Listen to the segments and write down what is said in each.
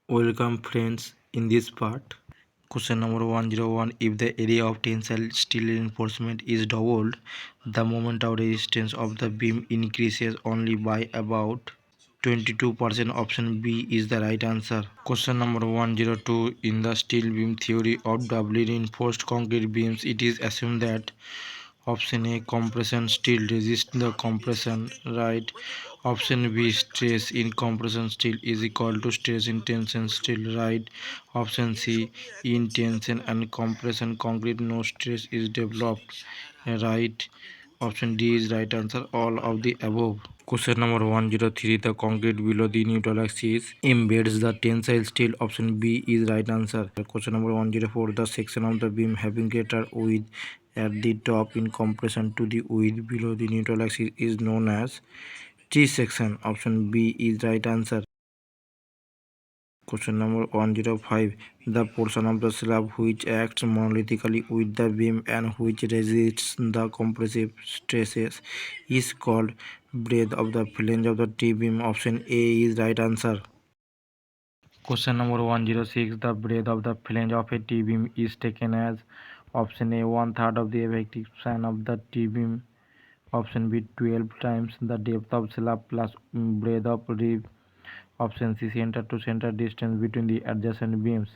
Welcome friends in this part. Question number 101. If the area of tensile steel reinforcement is doubled, the moment of resistance of the beam increases only by about 22%. Option B is the right answer. Question number 102. In the steel beam theory of doubly reinforced concrete beams, it is assumed that option A, compression steel resists the compression, right? Option B, stress in compression steel is equal to stress in tension steel, right? Option C, in tension and compression concrete no stress is developed, right? Option D is right answer, all of the above. Question number 103. The concrete below the neutral axis embeds the tensile steel. Option B is right answer. Question number 104. The section of the beam having greater width at the top in comparison to the width below the neutral axis is known as T section. Option B is right answer. Question number 105. The portion of the slab which acts monolithically with the beam and which resists the compressive stresses is called breadth of the flange of the T-beam. Option A is right answer. Question number 106. The breadth of the flange of a T-beam is taken as option A, 1/3 of the effective span of the T-beam. Option B, 12 times the depth of slab plus breadth of rib. Option C, center to center distance between the adjacent beams.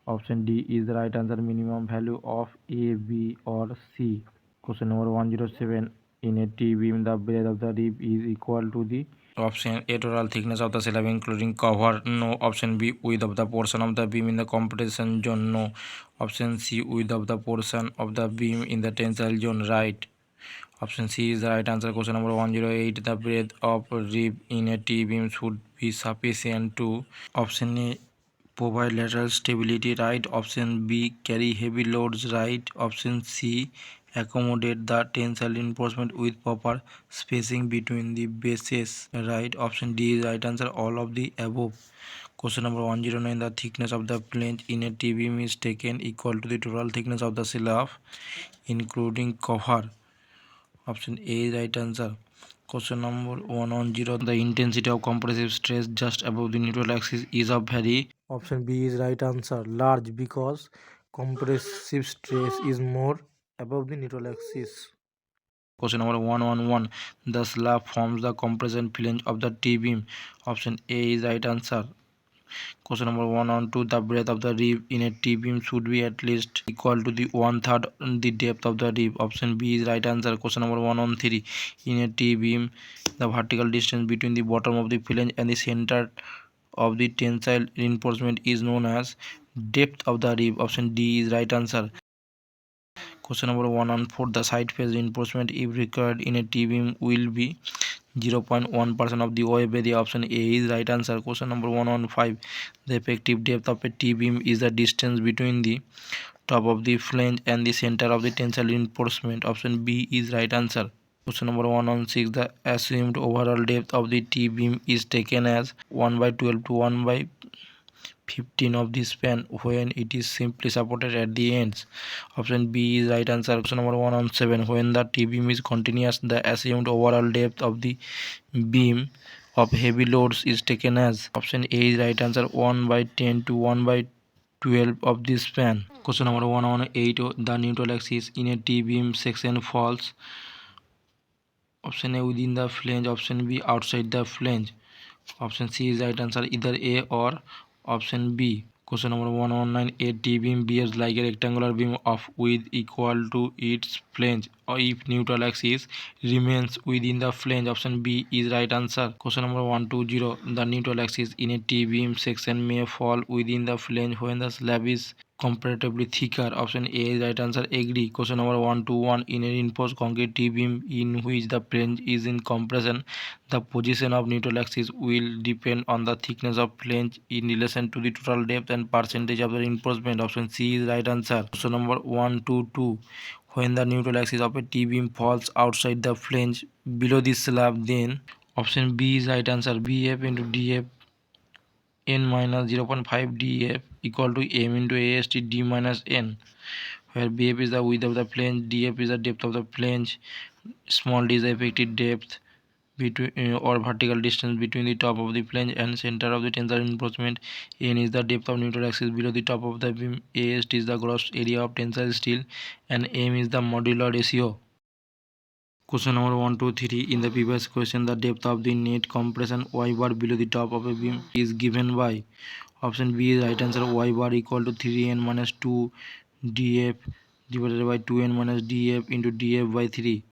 Option D is the right answer, minimum value of A, B or C. Question number 107. In a T-beam, the breadth of the rib is equal to the option A, total thickness of the slab including cover, no. Option B, width of the portion of the beam in the compression zone, no. Option C, width of the portion of the beam in the tensile zone, right. Option C is the right answer. Question number 108. The breadth of rib in a T-beam should be sufficient to option A, provide lateral stability, right. Option B, carry heavy loads, right. Option C, accommodate the tensile reinforcement with proper spacing between the bases, right. Option D is right answer, all of the above. Question number 109. The thickness of the flange in a T-beam is taken equal to the total thickness of the slab including cover. Option A is right answer. Question number 110. The intensity of compressive stress just above the neutral axis is of very. Option B is right answer, large, because compressive stress is more above the neutral axis. Question number 111. The slab forms the compression flange of the T-beam. Option A is right answer. Question number 112. The breadth of the rib in a T-beam should be at least equal to the 1/3 the depth of the rib. Option B is right answer. Question number 113. In a T-beam, the vertical distance between the bottom of the flange and the center of the tensile reinforcement is known as depth of the rib. Option D is right answer. Question number 114. The side face reinforcement, if required in a T-beam, will be 0.1% of the wave area. Option A is right answer. Question number 115. The effective depth of a T-beam is the distance between the top of the flange and the center of the tensile reinforcement. Option B is right answer. Question number 116. The assumed overall depth of the T-beam is taken as 1/12 to 1/15 of the span when it is simply supported at the ends. Option B is right answer. Question number 117. When the T-beam is continuous, the assumed overall depth of the beam of heavy loads is taken as option A is right answer, 1/10 to 1/12 of the span. Question number 118. The neutral axis in a T-beam section falls option A, within the flange. Option B, outside the flange. Option C is right answer, either A or option B. Question number 119. A T-beam behaves like a rectangular beam of width equal to its flange or if neutral axis remains within the flange. Option B is right answer. Question number 120. The neutral axis in a T-beam section may fall within the flange when the slab is comparatively thicker. Option A is right answer, agree. Question number 121. In a reinforced concrete T-beam in which the flange is in compression, the position of neutral axis will depend on the thickness of flange in relation to the total depth and percentage of the reinforcement. Option C is right answer. Question number 122. When the neutral axis of a T-beam falls outside the flange below the slab, then option B is right answer, BF into DF n minus 0.5 df equal to m into ast d minus n, where bf is the width of the flange, df is the depth of the flange, small d is the effective depth, between or vertical distance between the top of the flange and center of the tensile reinforcement. N is the depth of neutral axis below the top of the beam. AST is the gross area of tensile steel, and M is the modular ratio. Question number 1, 2, 3. In the previous question, the depth of the net compression Y bar below the top of a beam is given by. Option B is right answer. Y bar equal to 3n minus 2 df divided by 2n minus df into df by 3.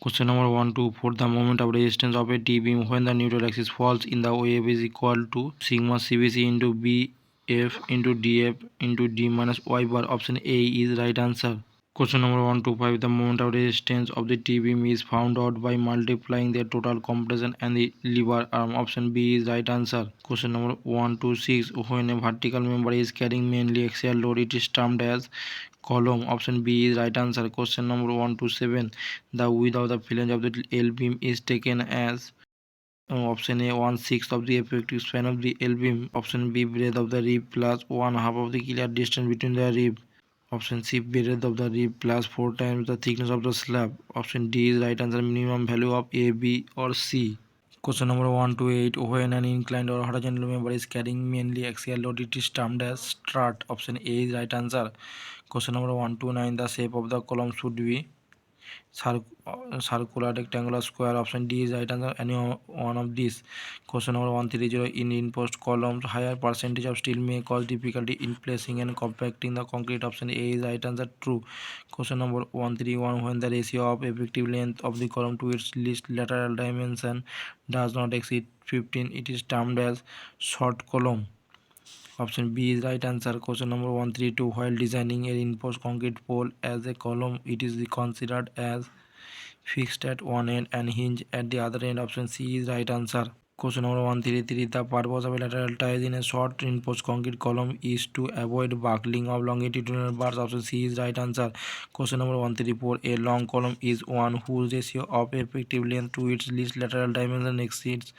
Question number 1 to 4. The moment of resistance of a T-beam when the neutral axis falls in the wave is equal to sigma CBC into BF into DF into D minus Y bar. Option A is right answer. Question number 1 to 5. The moment of resistance of the T-beam is found out by multiplying their total compression and the lever arm. Option B is right answer. Question number 1 to 6. When a vertical member is carrying mainly axial load, it is termed as column. Option B is right answer. Question number 1 to 7. The width of the flange of the L beam is taken as option A 1/6 of the effective span of the L beam. Option B breadth of the rib plus 1/2 of the clear distance between the rib. Option C breadth of the rib plus 4 times the thickness of the slab. Option D is right answer. Minimum value of A, B or C. Question number 1 to 8. When an inclined or horizontal member is carrying mainly axial load, it is termed as strut. Option A is right answer. Question number 1 to 9. The shape of the column should be circular, rectangular, square. Option D is right answer. Any one of these. Question number 130. In reinforced columns, higher percentage of steel may cause difficulty in placing and compacting the concrete. Option A is right answer. True. Question number 131. When the ratio of effective length of the column to its least lateral dimension does not exceed 15, it is termed as short column. Option B is right answer. Question number 132. While designing a reinforced concrete pole as a column, it is considered as fixed at one end and hinged at the other end. Option C is right answer. Question number 133. The purpose of a lateral ties in a short reinforced concrete column is to avoid buckling of longitudinal bars. Option C is right answer. Question number 134. A long column is one whose ratio of effective length to its least lateral dimension exceeds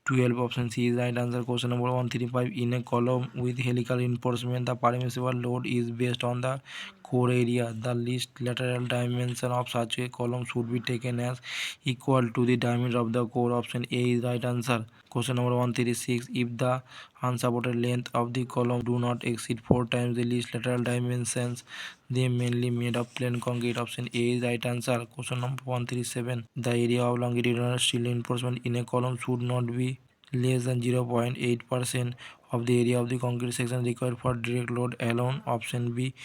12. Option C is right answer. Question number 135. In a column with helical reinforcement, the permissible load is based on the core area. The least lateral dimension of such a column should be taken as equal to the diameter of the core. Option A is right answer. Question number 136. If the unsupported length of the column do not exceed 4 times the least lateral dimensions, they mainly made of plain concrete. Option A is right answer. Question number 137. The area of longitudinal steel reinforcement in a column should not be less than 0.8% of the area of the concrete section required for direct load alone. Option B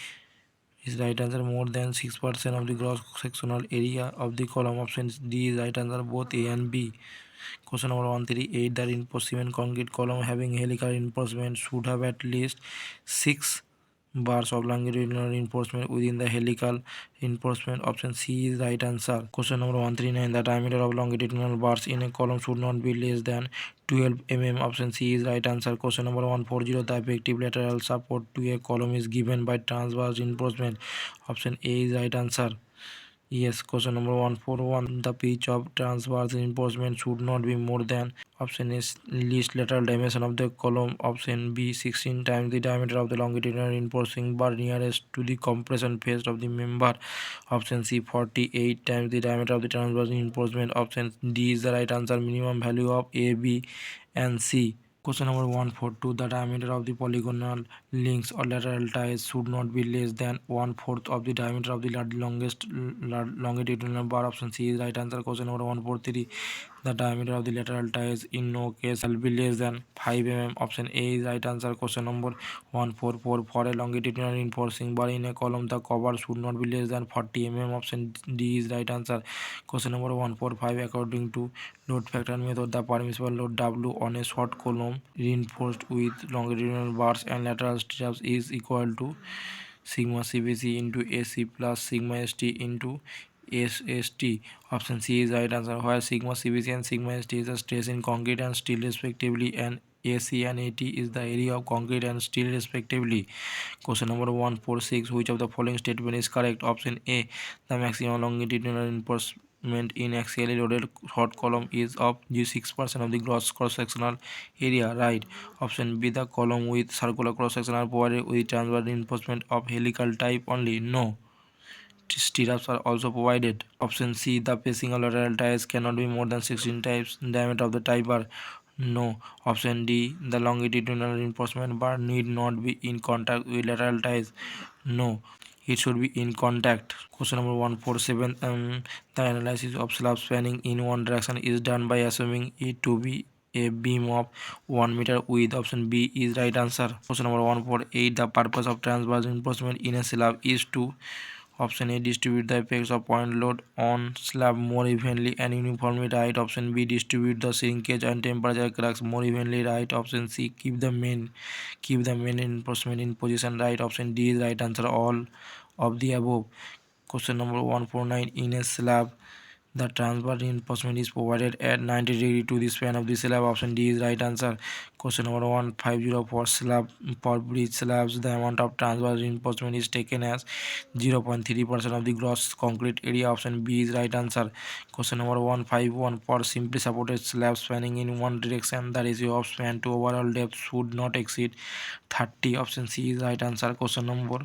is right answer. More than 6% of the gross sectional area of the column. Option D is right answer. Both A and B. Question number 138. The reinforced cement concrete column having helical reinforcement should have at least 6 bars of longitudinal reinforcement within the helical reinforcement. Option C is right answer. Question number 139. The diameter of longitudinal bars in a column should not be less than 12 mm. Option C is right answer. Question number 140. The effective lateral support to a column is given by transverse reinforcement. Option A is right answer. Yes. Question number 141. The pitch of transverse reinforcement should not be more than. Option is least lateral dimension of the column. Option B 16 times the diameter of the longitudinal reinforcing bar nearest to the compression phase of the member. Option C 48 times the diameter of the transverse reinforcement. Option D is the right answer. Minimum value of A, B and C. Question number 142. The diameter of the polygonal links or lateral ties should not be less than 1/4 of the diameter of the longest longitudinal bar. Option C is right answer. Question number 143. The diameter of the lateral ties in no case shall be less than 5 mm. Option A is right answer. Question number 144. For a longitudinal reinforcing bar in a column, the cover should not be less than 40 mm. Option D is right answer. Question number 145. According to load factor method, the permissible load W on a short column reinforced with longitudinal bars and lateral straps is equal to sigma CBC into AC plus sigma ST into SST. Option C is right answer. Where sigma CBC and sigma ST is the stress in concrete and steel respectively, and AC and AT is the area of concrete and steel respectively. Question number 146. Which of the following statement is correct? Option A. The maximum longitudinal reinforcement in axially loaded short column is of 6% of the gross cross-sectional area. Right. Option B. The column with circular cross-section are provided with transverse reinforcement of helical type only. No. stirrups are also provided. Option C, the facing or lateral tires cannot be more than 16 times diameter of the tie bar. No. Option D, the longitudinal reinforcement bar need not be in contact with lateral ties. No, it should be in contact. Question number 147. The analysis of slab spanning in one direction is done by assuming it to be a beam of 1 meter width. Option B is right answer. Question number 148. The purpose of transverse reinforcement in a slab is to. Option A, distribute the effects of point load on slab more evenly and uniformly. Right. Option B, distribute the shrinkage and temperature cracks more evenly. Right. Option C, keep the main reinforcement in position. Right. Option D is right answer, all of the above. Question number 149. In a slab, the transverse reinforcement is provided at 90 degree to the span of the slab. Option D is right answer. Question number 150. For bridge slabs, the amount of transverse reinforcement is taken as 0.3% of the gross concrete area. Option B is right answer. Question number 151. For simply supported slabs spanning in one direction, the ratio of span to overall depth should not exceed 30. Option C is right answer. Question number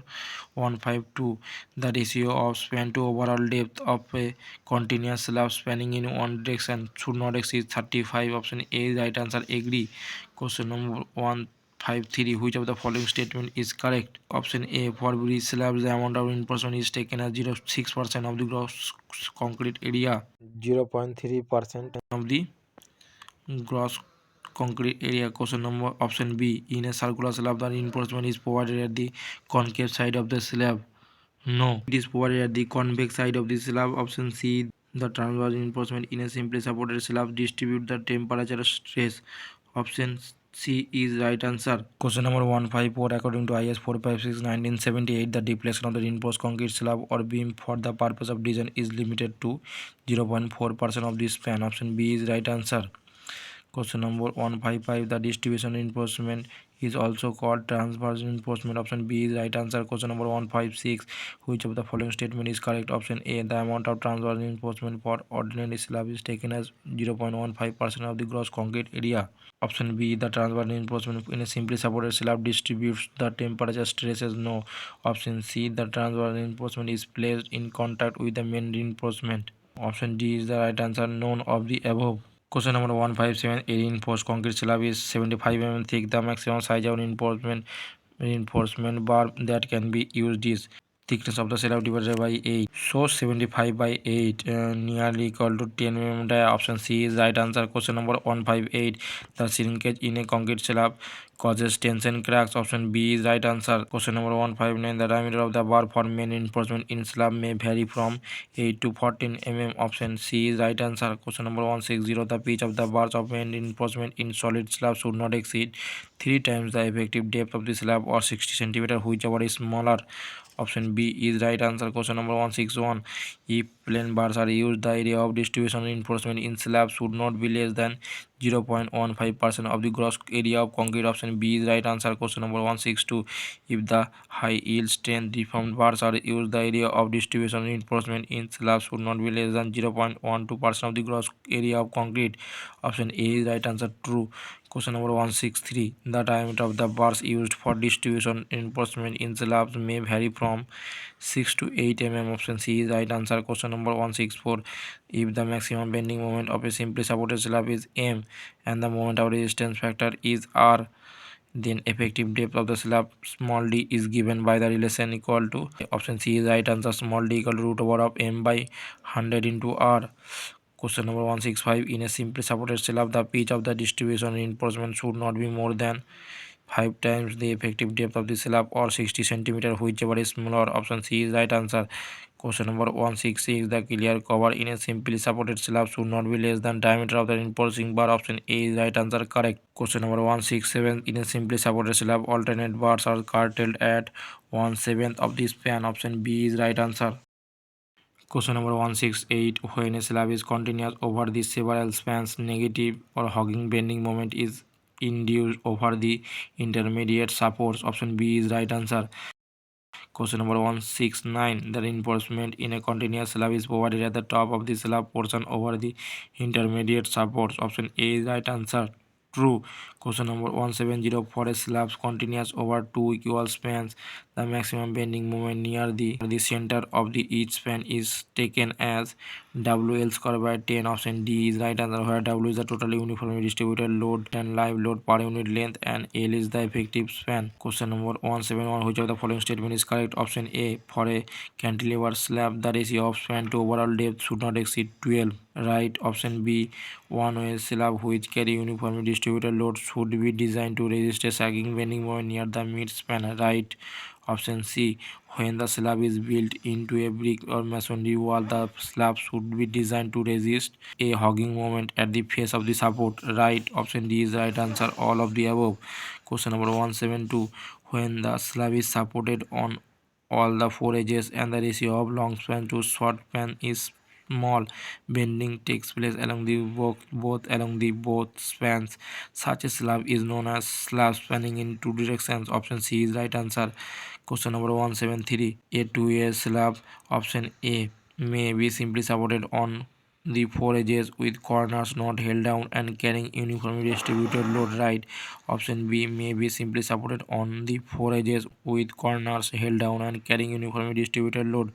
152. The ratio of span to overall depth of a continuous slab spanning in one direction should not exceed 35. Option A is right answer. Agree. Question number 153. Which of the following statement is correct? Option A. For bridge slabs, the amount of reinforcement is taken as 0.6% of the gross concrete area. 0.3% of the gross concrete area. Question number option B. In a circular slab, the reinforcement is provided at the concave side of the slab. No, it is provided at the convex side of the slab. Option C. The transverse reinforcement in a simply supported slab distribute the temperature stress. Option C is right answer. Question number 154. According to IS 456 1978, the deflection of the reinforced concrete slab or beam for the purpose of design is limited to 0.4% of the span. Option B is right answer. Question number 155. The distribution reinforcement is also called transverse reinforcement. Option B is right answer. Question number 156. Which of the following statement is correct? Option A. The amount of transverse reinforcement for ordinary slab is taken as 0.15% of the gross concrete area. Option B. The transverse reinforcement in a simply supported slab distributes the temperature stresses. No. Option C. The transverse reinforcement is placed in contact with the main reinforcement. Option D is the right answer. None of the above. Question number 157. A reinforced concrete slab is 75 mm thick. The maximum size of reinforcement bar that can be used is thickness of the slab divided by 8. So 75 by 8 nearly equal to 10 mm. Option C is right answer. Question number 158. The shrinkage in a concrete slab causes tension cracks. Option B is right answer. Question number 159. The diameter of the bar for main reinforcement in slab may vary from 8 to 14 mm. Option C is right answer. Question number 160. The pitch of the bars of main reinforcement in solid slab should not exceed 3 times the effective depth of the slab or 60 cm, whichever is smaller. Option B is right answer. Question number 161. If plain bars are used, the area of distribution reinforcement in slab should not be less than 0.15% of the gross area of concrete. Option B is right answer. Question number 162. If the high yield strength deformed bars are used, the area of distribution reinforcement in slab should not be less than 0.12% of the gross area of concrete. Option A is right answer. True. Question number 163. The diameter of the bars used for distribution reinforcement in slabs may vary from 6 to 8 mm. Option C is right answer. Question number 164. If the maximum bending moment of a simply supported slab is M and the moment of resistance factor is R, then effective depth of the slab small d is given by the relation equal to. Option C is right answer. Small d equal to root over of M by 100 into R. Question number 165. In a simply supported slab, the pitch of the distribution reinforcement should not be more than 5 times the effective depth of the slab or 60 cm, whichever is smaller. Option C is right answer. Question number 166. The clear cover in a simply supported slab should not be less than diameter of the reinforcing bar. Option A is right answer. Correct. Question number 167. In a simply supported slab, alternate bars are curtailed at 1/7 of the span. Option B is right answer. Question number 168. When a slab is continuous over the several spans, negative or hogging bending moment is induced over the intermediate supports. Option B is right answer. Question number 169. The reinforcement in a continuous slab is provided at the top of the slab portion over the intermediate supports. Option A is right answer. true. Question number 170, for a slab continuous over two equal spans, the maximum bending moment near the center of the each span is taken as WL square by 10. Option D is right answer, where W is the totally uniformly distributed load and live load per unit length and L is the effective span. Question number 171, which of the following statement is correct? Option A, for a cantilever slab, the ratio of span to overall depth should not exceed 12. Right. Option B, one-way slab which carry uniformly distributed load should be designed to resist a sagging bending moment near the mid-span. Right. Option C, when the slab is built into a brick or masonry wall, the slab should be designed to resist a hogging moment at the face of the support. Right. Option D is the right answer, all of the above. Question number 172, when the slab is supported on all the four edges and the ratio of long span to short span is small, bending takes place along the both spans. Such a slab is known as slab spanning in two directions. Option C is right answer. Question number 173, a two-way slab, option A, may be simply supported on the four edges with corners not held down and carrying uniformly distributed load. Right. Option B, may be simply supported on the four edges with corners held down and carrying uniformly distributed load.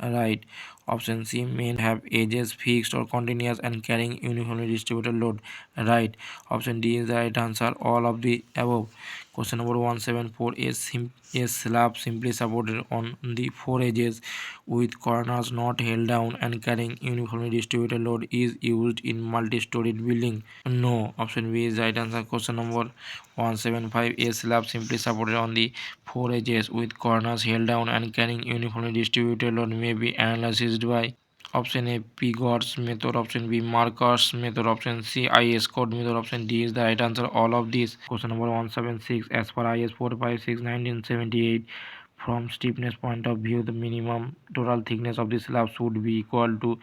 Right. Option C, may not have edges fixed or continuous and carrying uniformly distributed load. Right. Option D is the right answer, all of the above. Question number 174, a slab simply supported on the four edges with corners not held down and carrying uniformly distributed load is used in multi-storied building. No. Option B is the right answer. Question number 175, a slab simply supported on the four edges with corners held down and carrying uniformly distributed load may be analyzed by option A, Pigot's method, option B, Markers method, option C, IS code method, option D is the right answer, all of these. Question number 176, as per IS 456 1978, from stiffness point of view, the minimum total thickness of the slab should be equal to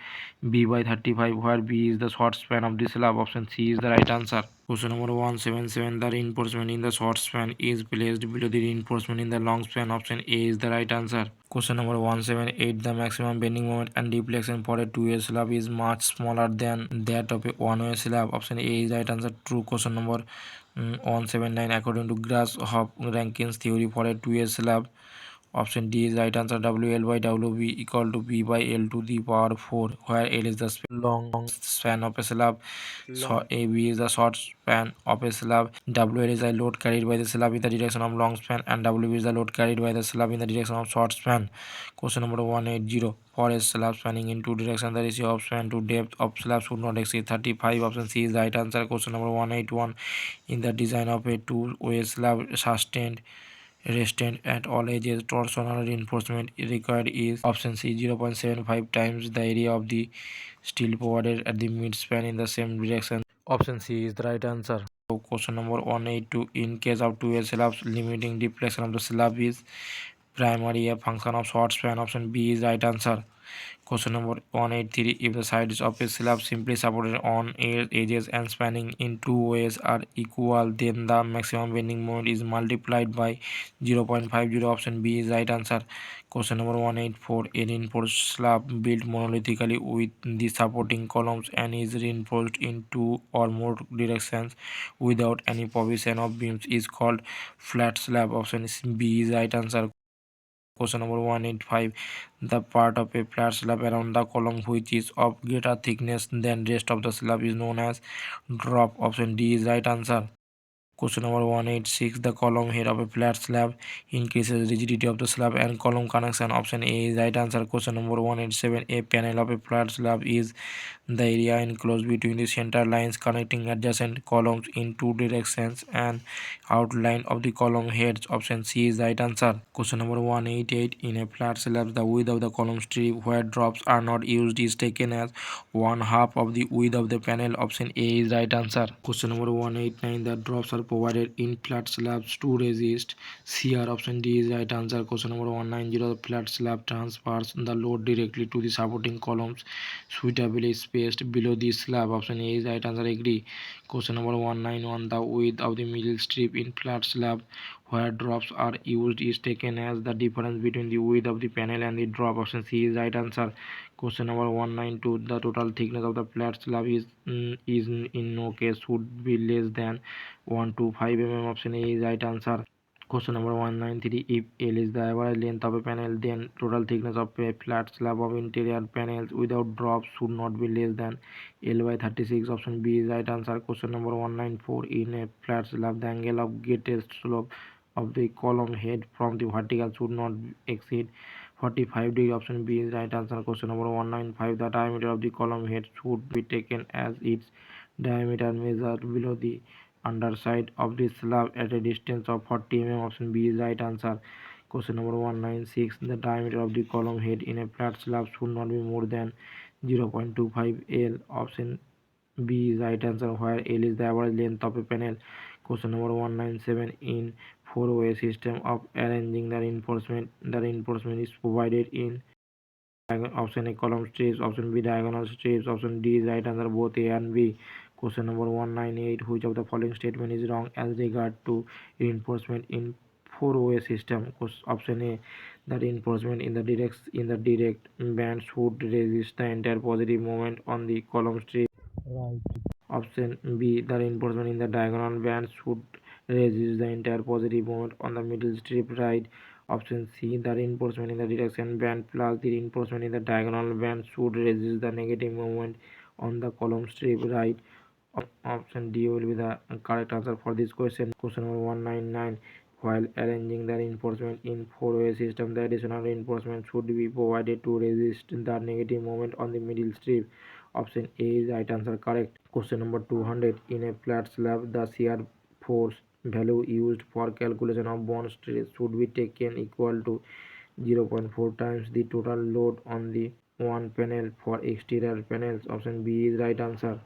B by 35, where B is the short span of the slab. Option C is the right answer. Question number 177, the reinforcement in the short span is placed below the reinforcement in the long span. Option A is the right answer. Question number 178, the maximum bending moment and deflection for a two-way slab is much smaller than that of a one-way slab. Option A is right answer, true. Question number 179, according to Grashoff-Rankin's theory for a two-way slab, option D is right answer, WL by WB equal to B by L to the power 4, where L is the long span of a slab, so AB is the short span of a slab, WL is the load carried by the slab in the direction of long span, and WB is the load carried by the slab in the direction of short span. Question number 180, for a slab spanning in two directions, the ratio of span to depth of slab should not exceed 35. Option C is the right answer. Question number 181, in the design of a two-way slab sustained resistant at all edges, torsional reinforcement required is option C, 0.75 times the area of the steel provided at the midspan in the same direction. Option C is the right answer. So question number 182, in case of two slabs, limiting deflection of the slab is primarily a function of short span. Option B is the right answer. Question number 183, if the sides of a slab simply supported on its edges and spanning in two ways are equal, then the maximum bending moment is multiplied by 0.50. Option B is right answer. Question number 184, a reinforced slab built monolithically with the supporting columns and is reinforced in two or more directions without any provision of beams is called flat slab. Option B is right answer. Question number 185, the part of a flat slab around the column which is of greater thickness than rest of the slab is known as drop. Option D is right answer. Question number 186, the column head of a flat slab increases rigidity of the slab and column connection. Option A is right answer. Question number 187, a panel of a flat slab is the area enclosed between the center lines connecting adjacent columns in two directions and outline of the column heads. Option C is the right answer. Question number 188, in a flat slab, the width of the column strip where drops are not used is taken as one half of the width of the panel. Option A is the right answer. Question number 189, the drops are provided in flat slabs to resist shear. Option D is the right answer. Question number 190, the flat slab transfers the load directly to the supporting columns suitably spaced below the slab. Option A is the right answer. Agree. Question number 191, the width of the middle strip in flat slab where drops are used is taken as the difference between the width of the panel and the drop. Option C is the right answer. Question number 192. The total thickness of the flat slab is in no case should be less than 125 mm. Option A is right answer. Question number 193. If L is the average length of a panel, then total thickness of a flat slab of interior panels without drops should not be less than L by 36. Option B is right answer. Question number 194. In a flat slab, the angle of greatest slope of the column head from the vertical should not exceed 45 degrees. Option B is right answer. Question number 195. The diameter of the column head should be taken as its diameter measured below the underside of the slab at a distance of 40 mm. Option B is right answer. Question number 196. The diameter of the column head in a flat slab should not be more than 0.25 L. Option B is right answer, where L is the average length of a panel. Question number 197. In four-way system of arranging the reinforcement is provided in option A column strips, option B diagonal strips, option D is right answer, both A and B. Question number 198. Which of the following statement is wrong as regard to reinforcement in four-way system? Option A, the reinforcement in the direct band should resist the entire positive moment on the column strip. Right. Option B, the reinforcement in the diagonal band should resist the entire positive moment on the middle strip. Right. Option C, the reinforcement in the direction band plus the reinforcement in the diagonal band should resist the negative moment on the column strip. Right. Option D will be the correct answer for this question. Question number 199. While arranging the reinforcement in four-way system, the additional reinforcement should be provided to resist the negative moment on the middle strip. Option A is right answer, correct. Question number 200. In a flat slab, the shear force value used for calculation of bond stress should be taken equal to 0.4 times the total load on the one panel for exterior panels. Option B is right answer.